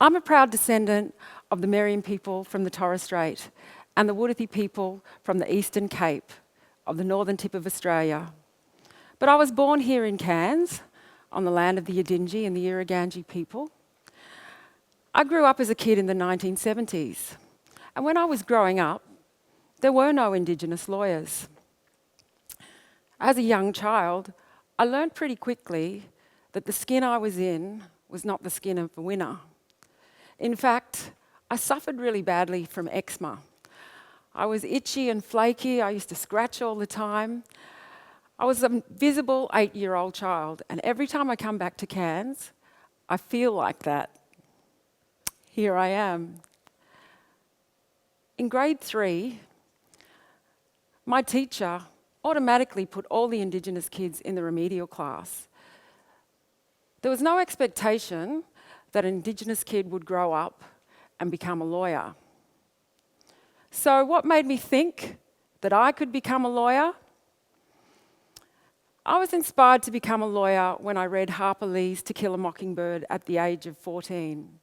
I'm a proud descendant of the Meriam people from the Torres Strait and the Wuthathi people from the Eastern Cape of the northern tip of Australia. But I was born here in Cairns, on the land of the Yidinji and the Irraganji people. I grew up as a kid in the 1970s, and when I was growing up, there were no Indigenous lawyers. As a young child, I learned pretty quickly that the skin I was in was not the skin of a winner. In fact, I suffered really badly from eczema. I was itchy and flaky, I used to scratch all the time. I was a visible 8-year-old child, and every time I come back to Cairns, I feel like that. Here I am. In grade 3, my teacher automatically put all the Indigenous kids in the remedial class. There was no expectation that an Indigenous kid would grow up and become a lawyer. So what made me think that I could become a lawyer? I was inspired to become a lawyer when I read Harper Lee's To Kill a Mockingbird at the age of 14.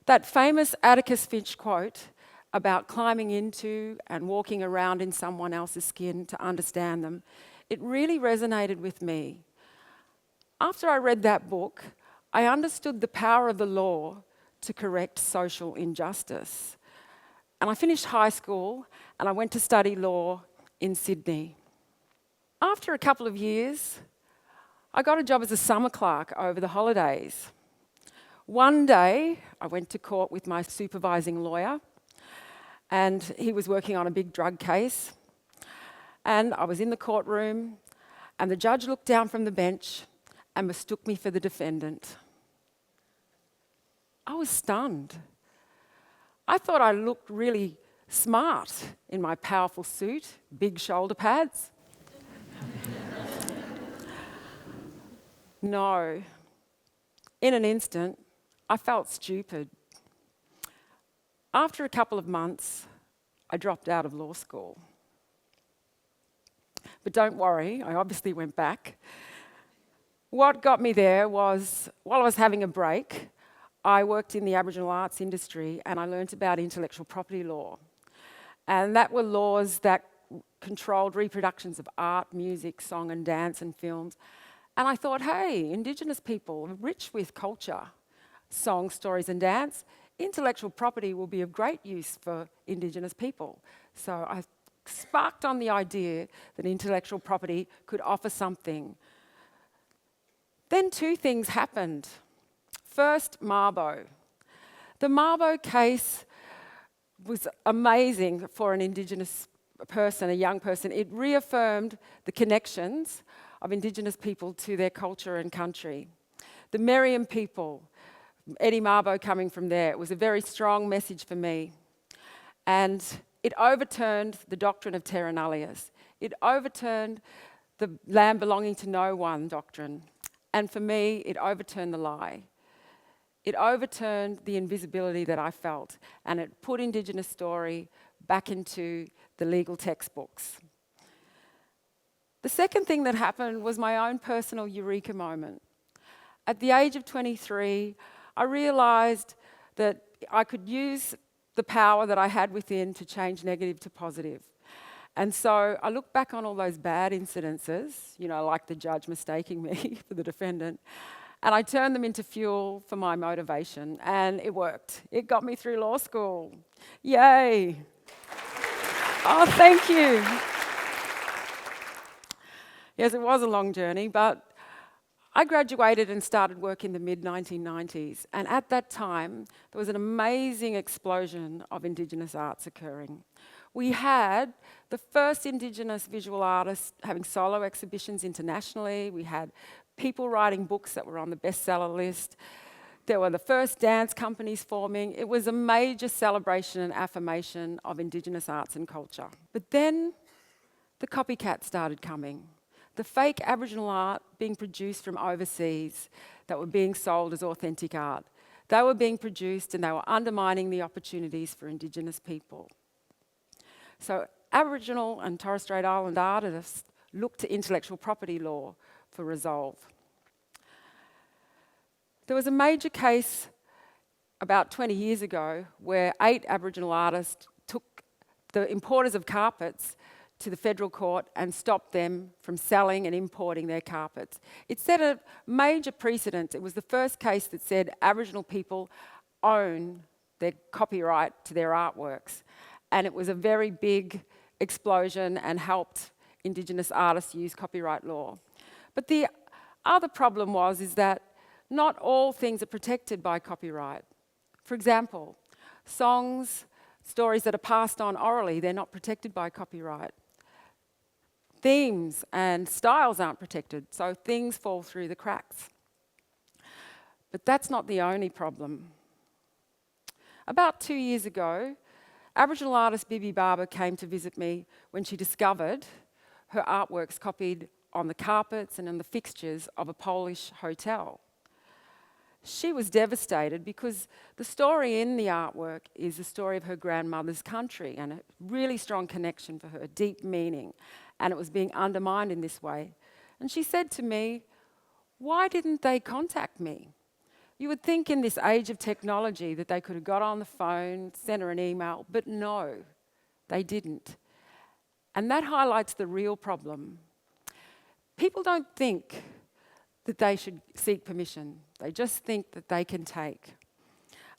That famous Atticus Finch quote about climbing into and walking around in someone else's skin to understand them, it really resonated with me. After I read that book, I understood the power of the law to correct social injustice. And I finished high school and I went to study law in Sydney. After a couple of years, I got a job as a summer clerk over the holidays. One day, I went to court with my supervising lawyer, and he was working on a big drug case. And I was in the courtroom, and the judge looked down from the bench and mistook me for the defendant. I was stunned. I thought I looked really smart in my powerful suit, big shoulder pads. No. In an instant, I felt stupid. After a couple of months, I dropped out of law school. But don't worry, I obviously went back. What got me there was, while I was having a break, I worked in the Aboriginal arts industry and I learnt about intellectual property law. And that were laws that controlled reproductions of art, music, song and dance and films. And I thought, hey, Indigenous people are rich with culture, song, stories and dance. Intellectual property will be of great use for Indigenous people. So I sparked on the idea that intellectual property could offer something. Then two things happened. First, Mabo. The Mabo case was amazing for an Indigenous person, a young person. It reaffirmed the connections of Indigenous people to their culture and country. The Meriam people, Eddie Mabo coming from there, it was a very strong message for me. And it overturned the doctrine of terra nullius. It overturned the land belonging to no one doctrine. And for me, it overturned the lie. It overturned the invisibility that I felt, and it put Indigenous story back into the legal textbooks. The second thing that happened was my own personal eureka moment. At the age of 23, I realised that I could use the power that I had within to change negative to positive. And so I look back on all those bad incidences, like the judge mistaking me for the defendant, and I turned them into fuel for my motivation, and it worked. It got me through law school. Yay! Oh, thank you. Yes, it was a long journey, but I graduated and started work in the mid-1990s, and at that time, there was an amazing explosion of Indigenous arts occurring. We had the first Indigenous visual artists having solo exhibitions internationally. We had people writing books that were on the bestseller list. There were the first dance companies forming. It was a major celebration and affirmation of Indigenous arts and culture. But then the copycats started coming. The fake Aboriginal art being produced from overseas that were being sold as authentic art. They were being produced and they were undermining the opportunities for Indigenous people. So Aboriginal and Torres Strait Island artists looked to intellectual property law for resolve. There was a major case about 20 years ago where 8 Aboriginal artists took the importers of carpets to the federal court and stopped them from selling and importing their carpets. It set a major precedent. It was the first case that said Aboriginal people own their copyright to their artworks. And it was a very big explosion and helped Indigenous artists use copyright law. But the other problem is that not all things are protected by copyright. For example, songs, stories that are passed on orally, they're not protected by copyright. Themes and styles aren't protected, so things fall through the cracks. But that's not the only problem. About 2 years ago, Aboriginal artist Bibi Barber came to visit me when she discovered her artworks copied on the carpets and on the fixtures of a Polish hotel. She was devastated because the story in the artwork is the story of her grandmother's country and a really strong connection for her, deep meaning, and it was being undermined in this way. And she said to me, "Why didn't they contact me? You would think in this age of technology that they could have got on the phone, sent her an email, but no, they didn't." And that highlights the real problem. People don't think that they should seek permission. They just think that they can take.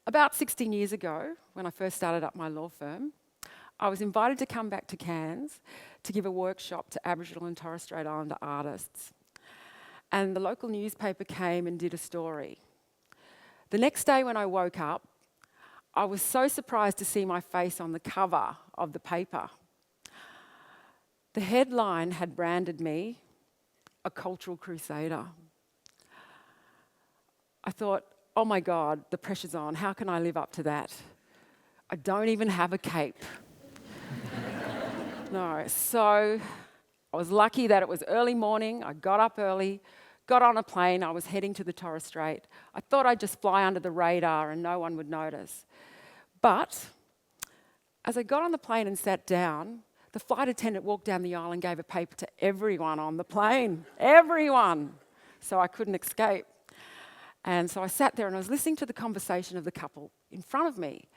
About 16 years ago, when I first started up my law firm, I was invited to come back to Cairns to give a workshop to Aboriginal and Torres Strait Islander artists. And the local newspaper came and did a story. The next day when I woke up, I was so surprised to see my face on the cover of the paper. The headline had branded me a cultural crusader. I thought, oh my God, the pressure's on. How can I live up to that? I don't even have a cape. No, so I was lucky that it was early morning. I got up early, got on a plane. I was heading to the Torres Strait. I thought I'd just fly under the radar and no one would notice. But as I got on the plane and sat down, the flight attendant walked down the aisle and gave a paper to everyone on the plane. Everyone. So I couldn't escape. And so I sat there and I was listening to the conversation of the couple in front of me,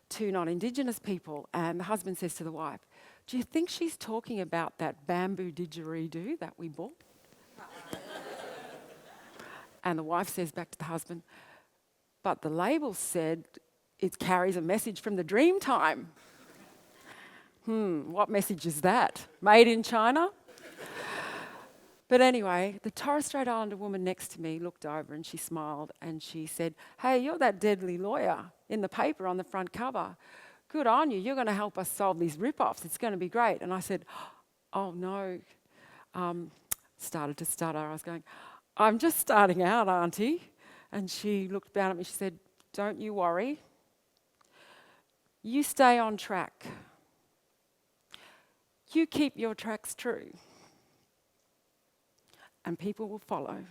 two non-Indigenous people, and the husband says to the wife, "Do you think she's talking about that bamboo didgeridoo that we bought?" And the wife says back to the husband, "But the label said it carries a message from the dream time." What message is that? Made in China? But anyway, the Torres Strait Islander woman next to me looked over and she smiled and she said, "Hey, you're that deadly lawyer in the paper on the front cover. Good on you. You're going to help us solve these rip-offs. It's going to be great." And I said, "Oh, no." Started to stutter. I was going, "I'm just starting out, Auntie." And she looked down at me. She said, "Don't you worry. You stay on track. You keep your tracks true. And people will follow."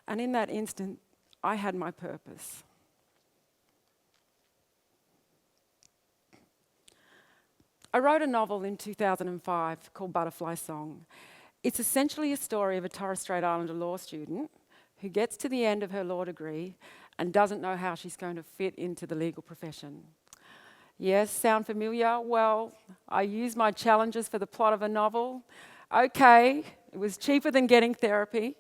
And in that instant, I had my purpose. I wrote a novel in 2005 called Butterfly Song. It's essentially a story of a Torres Strait Islander law student who gets to the end of her law degree and doesn't know how she's going to fit into the legal profession. Yes, sound familiar? Well, I used my challenges for the plot of a novel. Okay, it was cheaper than getting therapy.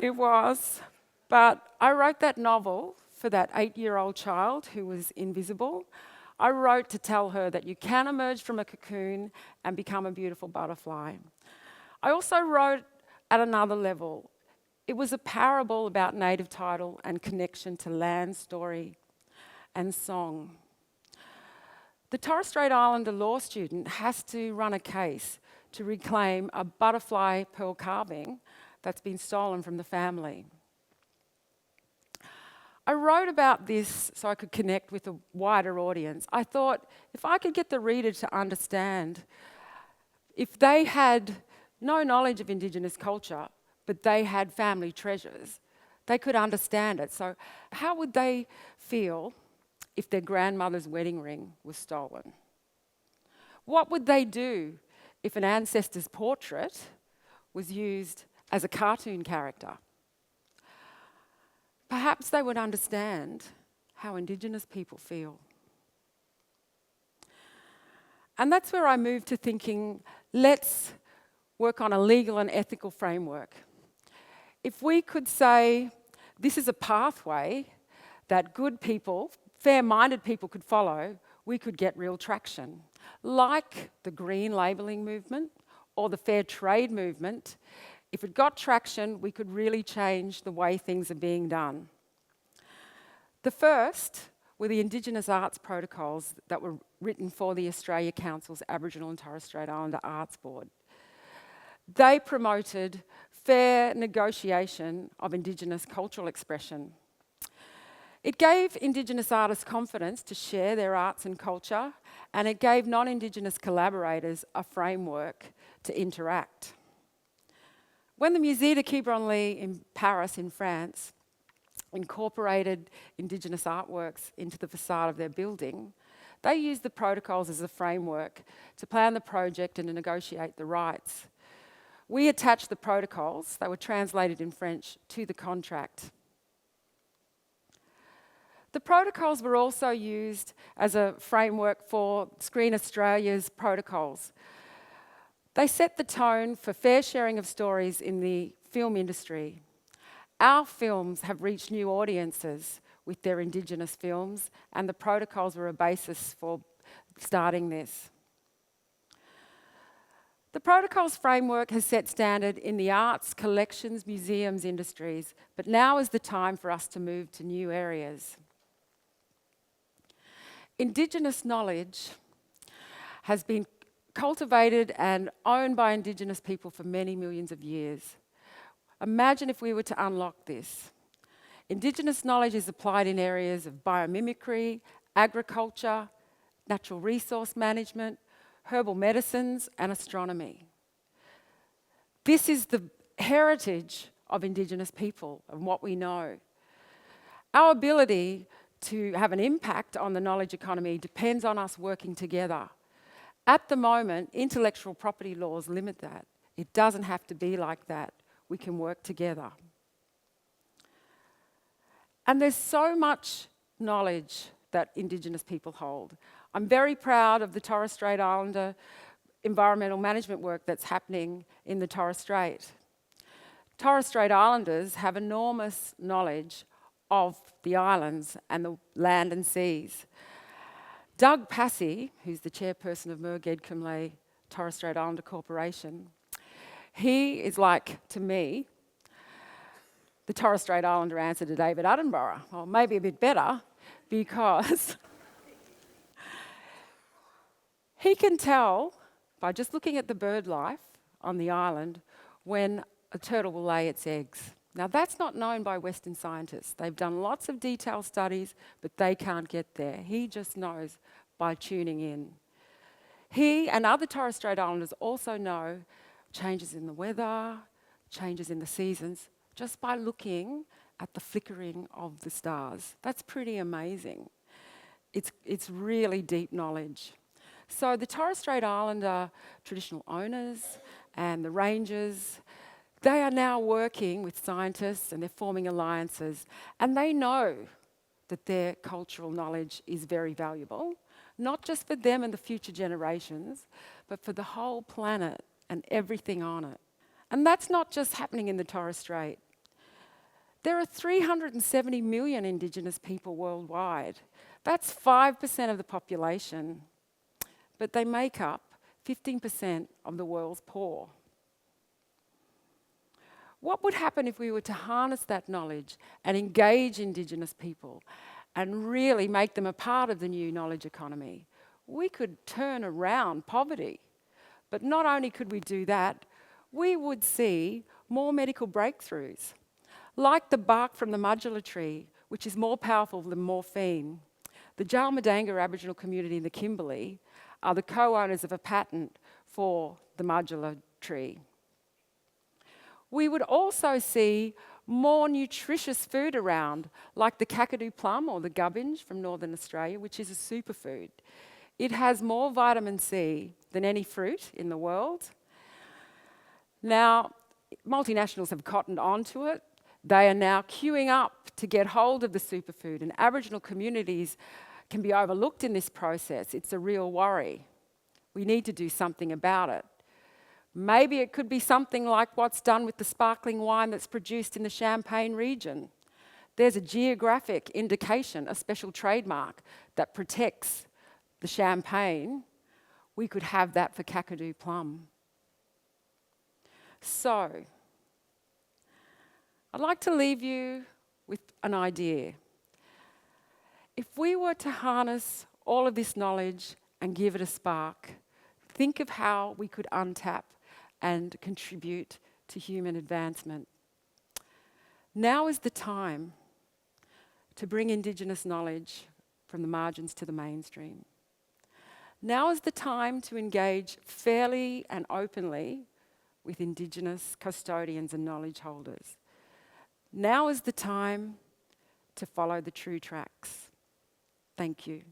It was. But I wrote that novel for that 8-year-old child who was invisible. I wrote to tell her that you can emerge from a cocoon and become a beautiful butterfly. I also wrote at another level. It was a parable about native title and connection to land, story, and song. The Torres Strait Islander law student has to run a case to reclaim a butterfly pearl carving that's been stolen from the family. I wrote about this so I could connect with a wider audience. I thought if I could get the reader to understand, if they had no knowledge of Indigenous culture, but they had family treasures, they could understand it. So how would they feel if their grandmother's wedding ring was stolen? What would they do if an ancestor's portrait was used as a cartoon character? perhaps they would understand how Indigenous people feel. And that's where I moved to thinking, let's work on a legal and ethical framework. If we could say this is a pathway that good people, fair-minded people could follow, we could get real traction. Like the green labelling movement or the fair trade movement, if it got traction, we could really change the way things are being done. The first were the Indigenous arts protocols that were written for the Australia Council's Aboriginal and Torres Strait Islander Arts Board. They promoted fair negotiation of Indigenous cultural expression. It gave Indigenous artists confidence to share their arts and culture, and it gave non-Indigenous collaborators a framework to interact. When the Musée de Quiberonly in Paris, in France, incorporated Indigenous artworks into the facade of their building, they used the protocols as a framework to plan the project and to negotiate the rights. We attached the protocols, they were translated in French, to the contract. The protocols were also used as a framework for Screen Australia's protocols. They set the tone for fair sharing of stories in the film industry. Our films have reached new audiences with their Indigenous films, and the protocols were a basis for starting this. The protocols framework has set standard in the arts, collections, museums, industries, but now is the time for us to move to new areas. Indigenous knowledge has been cultivated and owned by Indigenous people for many millions of years. Imagine if we were to unlock this. Indigenous knowledge is applied in areas of biomimicry, agriculture, natural resource management, herbal medicines, and astronomy. This is the heritage of Indigenous people and what we know. Our ability to have an impact on the knowledge economy depends on us working together. At the moment, intellectual property laws limit that. It doesn't have to be like that. We can work together. And there's so much knowledge that Indigenous people hold. I'm very proud of the Torres Strait Islander environmental management work that's happening in the Torres Strait. Torres Strait Islanders have enormous knowledge of the islands and the land and seas. Doug Passy, who's the chairperson of Murged Kumlay Torres Strait Islander Corporation, he is like, to me, the Torres Strait Islander answer to David Attenborough, or maybe a bit better, because he can tell, by just looking at the bird life on the island, when a turtle will lay its eggs. Now, that's not known by Western scientists. They've done lots of detailed studies, but they can't get there. He just knows by tuning in. He and other Torres Strait Islanders also know changes in the weather, changes in the seasons, just by looking at the flickering of the stars. That's pretty amazing. It's really deep knowledge. So the Torres Strait Islander traditional owners and the rangers, they are now working with scientists and they're forming alliances, and they know that their cultural knowledge is very valuable, not just for them and the future generations, but for the whole planet and everything on it. And that's not just happening in the Torres Strait. There are 370 million Indigenous people worldwide. That's 5% of the population, but they make up 15% of the world's poor. What would happen if we were to harness that knowledge and engage Indigenous people and really make them a part of the new knowledge economy? We could turn around poverty. But not only could we do that, we would see more medical breakthroughs, like the bark from the mudgilla tree, which is more powerful than morphine. The Jalmadanga Aboriginal community in the Kimberley are the co-owners of a patent for the mudgilla tree. We would also see more nutritious food around, like the Kakadu plum or the gubbinge from Northern Australia, which is a superfood. It has more vitamin C than any fruit in the world. Now, multinationals have cottoned onto it. They are now queuing up to get hold of the superfood, and Aboriginal communities can be overlooked in this process. It's a real worry. We need to do something about it. Maybe it could be something like what's done with the sparkling wine that's produced in the Champagne region. There's a geographic indication, a special trademark that protects the Champagne. We could have that for Kakadu plum. So, I'd like to leave you with an idea. If we were to harness all of this knowledge and give it a spark, think of how we could untap and contribute to human advancement. Now is the time to bring Indigenous knowledge from the margins to the mainstream. Now is the time to engage fairly and openly with Indigenous custodians and knowledge holders. Now is the time to follow the true tracks. Thank you.